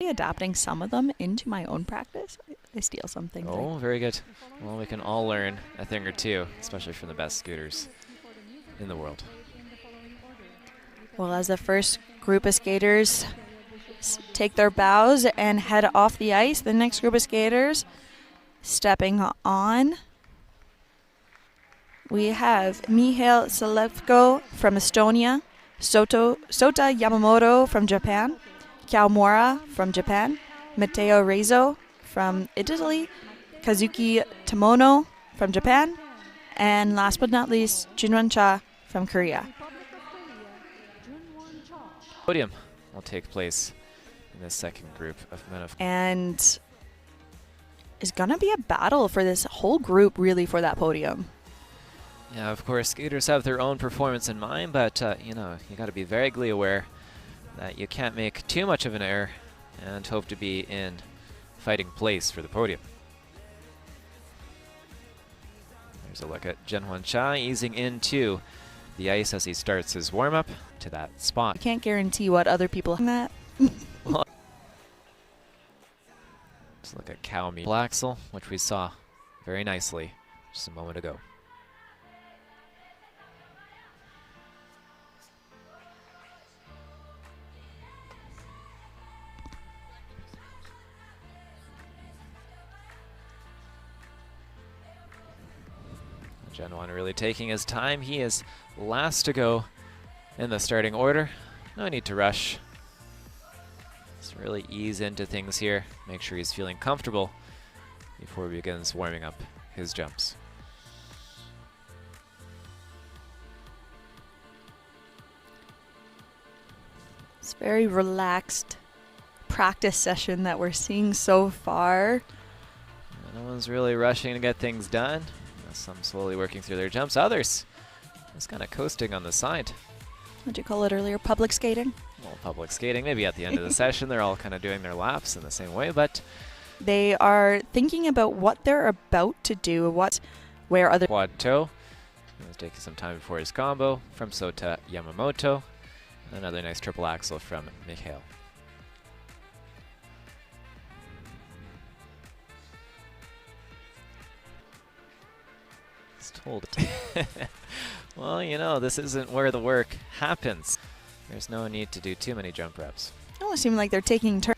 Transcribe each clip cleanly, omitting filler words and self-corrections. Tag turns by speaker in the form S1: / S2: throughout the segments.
S1: actually adapting some of them into my own practice. I steal some things.
S2: Oh, very good. Well, we can all learn a thing or two, especially from the best skaters in the world.
S1: Well, as the first group of skaters take their bows and head off the ice, the next group of skaters stepping on. We have Mihail Selevko from Estonia, Sota Yamamoto from Japan, Kawamura from Japan, Matteo Rezzo from Italy, Kazuki Tamono from Japan, and last but not least, Junhwan Cha from Korea.
S2: Podium will take place in the second group of men of.
S1: And is going to be a battle for this whole group, really, for that podium.
S2: Yeah, of course, skaters have their own performance in mind, but, you know, you got to be vaguely aware that you can't make too much of an error and hope to be in fighting place for the podium. There's a look at Junhwan Cha easing into the ice as he starts his warm-up to that spot.
S1: I can't guarantee what other people have that.
S2: Well, let's look at Kawami Blaxel, which we saw very nicely just a moment ago. Junhwan really taking his time. He is last to go in the starting order. No need to rush. Just really ease into things here. Make sure he's feeling comfortable before he begins warming up his jumps.
S1: It's a very relaxed practice session that we're seeing so far.
S2: No one's really rushing to get things done. Some slowly working through their jumps. Others just kind of coasting on the side.
S1: What'd you call it earlier? Public skating?
S2: Well, public skating. Maybe at the end of the session, they're all kind of doing their laps in the same way, but
S1: they are thinking about what they're about to do, where other
S2: quad toe. He was taking some time before his combo from Sota Yamamoto. Another nice triple axel from Mihail. Told. Well, you know, this isn't where the work happens. There's no need to do too many jump reps.
S1: It almost seems like they're taking turns.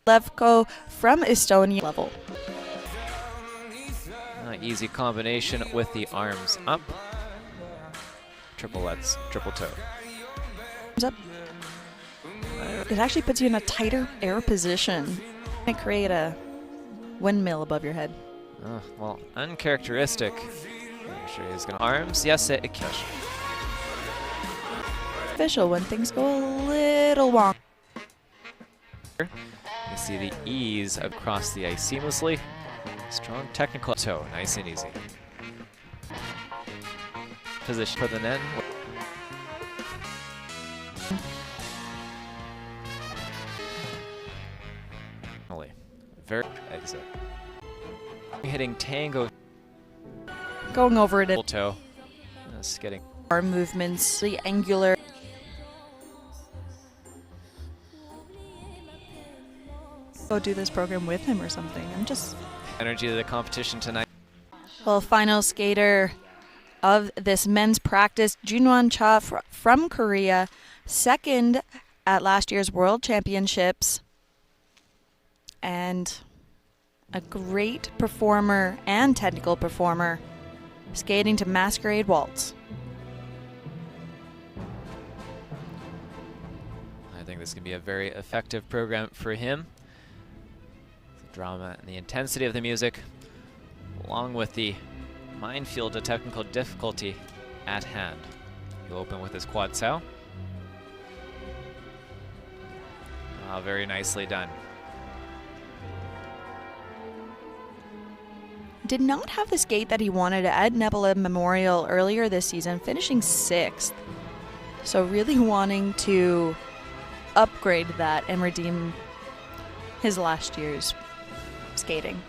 S1: Levko from Estonia level.
S2: Easy combination with the arms up. Triplets, triple toe.
S1: Arms up. It actually puts you in a tighter air position. And create a windmill above your head.
S2: Well, uncharacteristic. I'm sure he's gonna arms. Yes, it can.
S1: Official when things go a little wrong.
S2: You see the ease across the ice seamlessly. Strong technical toe, nice and easy. Position for the net. Very exit. Hitting tango.
S1: Going over it at
S2: toe. Just getting
S1: arm movements, the angular. Go do this program with him or something. I'm just
S2: energy to the competition tonight.
S1: Well, final skater of this men's practice, Junhwan Cha from Korea, second at last year's World Championships, and a great performer and technical performer, skating to Masquerade Waltz.
S2: I think this can be a very effective program for him. The drama and the intensity of the music, along with the minefield of technical difficulty at hand. He'll open with his quad sao. Very nicely done.
S1: Did not have the skate that he wanted at Nebula Memorial earlier this season, finishing 6th. So really wanting to upgrade that and redeem his last year's skating.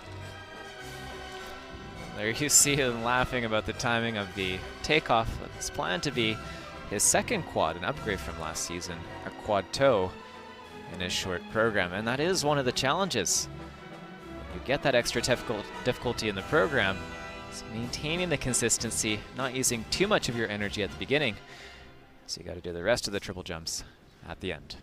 S2: There you see him laughing about the timing of the takeoff. It's planned to be his second quad, an upgrade from last season, a quad toe. in his short program, and that is one of the challenges. You get that extra difficulty in the program. It's maintaining the consistency, not using too much of your energy at the beginning. So you got to do the rest of the triple jumps at the end.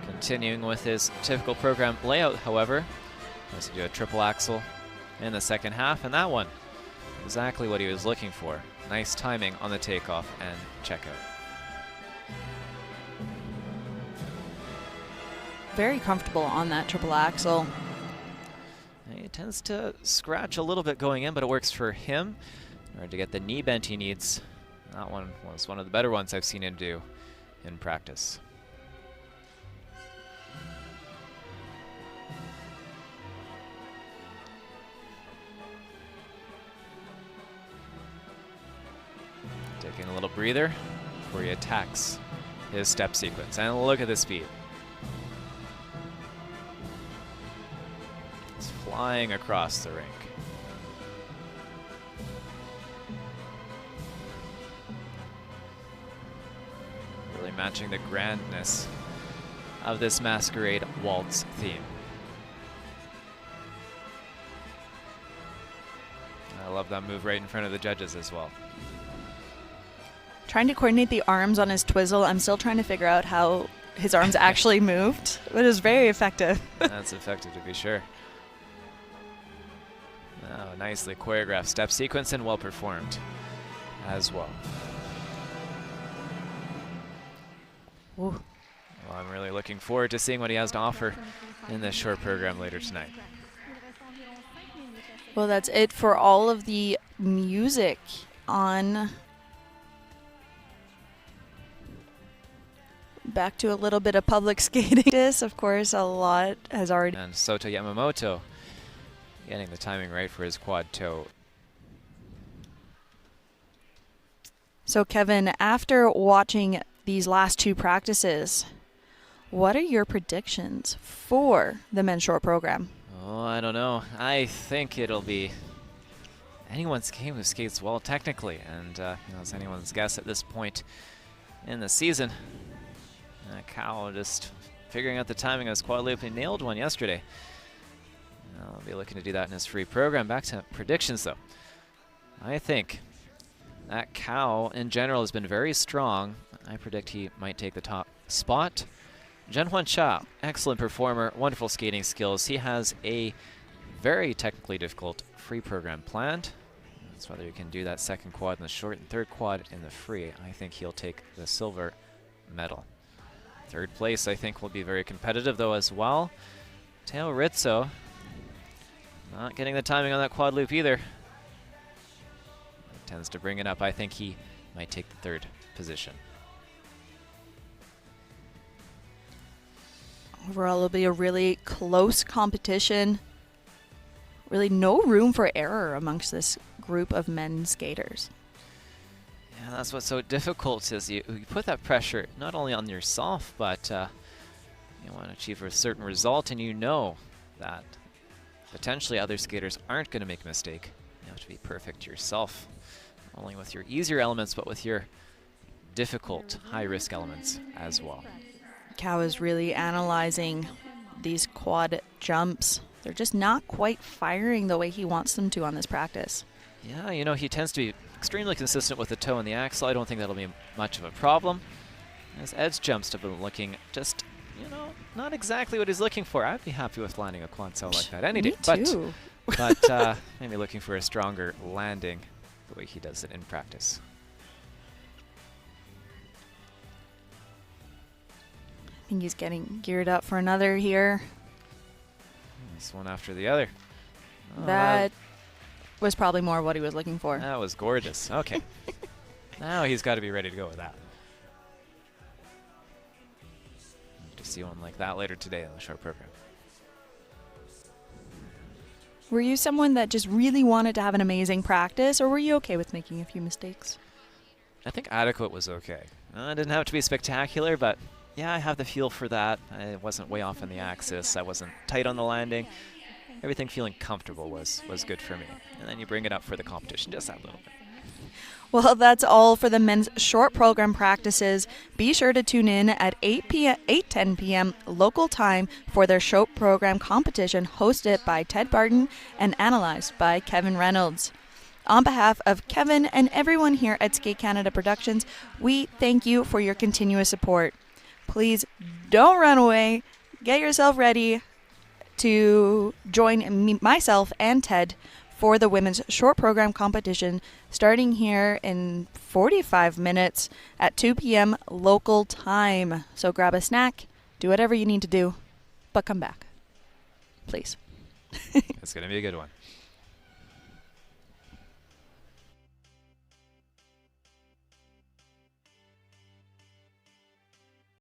S2: Continuing with his typical program layout, however, has to do a triple axel in the second half, and that one, exactly what he was looking for. Nice timing on the takeoff and checkout.
S1: Very comfortable on that triple axel.
S2: He tends to scratch a little bit going in, but it works for him in order to get the knee bend he needs. That one was one of the better ones I've seen him do in practice. Taking a little breather before he attacks his step sequence. And look at the speed. It's flying across the rink. Really matching the grandness of this masquerade waltz theme. I love that move right in front of the judges as well.
S1: Trying to coordinate the arms on his twizzle. I'm still trying to figure out how his arms actually moved, but it was very effective.
S2: That's effective to be sure. Oh, nicely choreographed step sequence and well performed as well.
S1: Ooh.
S2: Well, I'm really looking forward to seeing what he has to offer in this short program later tonight.
S1: Well, that's it for all of the music on. Back to a little bit of public skating. This, of course, a lot has already.
S2: And Sota Yamamoto getting the timing right for his quad toe.
S1: So, Kevin, after watching these last two practices, what are your predictions for the men's short program?
S2: Oh, I don't know. I think it'll be anyone's game who skates well technically, and it's anyone's guess at this point in the season. Cow just figuring out the timing of his quad loop. He nailed one yesterday. I'll be looking to do that in his free program. Back to predictions, though. I think that Cow, in general, has been very strong. I predict he might take the top spot. Junhwan Cha, excellent performer, wonderful skating skills. He has a very technically difficult free program planned. That's whether he can do that second quad in the short and third quad in the free. I think he'll take the silver medal. Third place, I think, will be very competitive, though, as well. Teo Rizzo, not getting the timing on that quad loop either. He tends to bring it up. I think he might take the third position.
S1: Overall, it'll be a really close competition. Really no room for error amongst this group of men skaters.
S2: Yeah, that's what's so difficult is you put that pressure not only on yourself, but you want to achieve a certain result, and you know that potentially other skaters aren't going to make a mistake. You have to be perfect yourself, not only with your easier elements, but with your difficult, high-risk elements as well.
S1: Cow is really analyzing these quad jumps. They're just not quite firing the way he wants them to on this practice.
S2: Yeah, he tends to be extremely consistent with the toe and the axle. I don't think that'll be much of a problem. His edge jumps have been looking just, not exactly what he's looking for. I'd be happy with landing a quad cell like that any day.
S1: Too.
S2: But maybe looking for a stronger landing the way he does it in practice.
S1: I think he's getting geared up for another here.
S2: This one after the other. Oh,
S1: that was probably more of what he was looking for.
S2: That was gorgeous. Okay. Now he's got to be ready to go with that. Hope to see one like that later today in the short program.
S1: Were you someone that just really wanted to have an amazing practice, or were you okay with making a few mistakes?
S2: I think adequate was okay. It didn't have to be spectacular, but yeah, I have the feel for that. I wasn't way off on the axis. I wasn't tight on the landing. everything feeling comfortable was good for me. And then you bring it up for the competition just that little bit.
S1: Well, that's all for the men's short program practices. Be sure to tune in at 8:10 p.m. local time for their short program competition hosted by Ted Barton and analyzed by Kevin Reynolds. On behalf of Kevin and everyone here at Skate Canada Productions, we thank you for your continuous support. Please don't run away. Get yourself ready to join myself and Ted for the women's short program competition starting here in 45 minutes at 2 p.m. local time. So grab a snack, do whatever you need to do, but come back. Please.
S2: It's going to be a good one.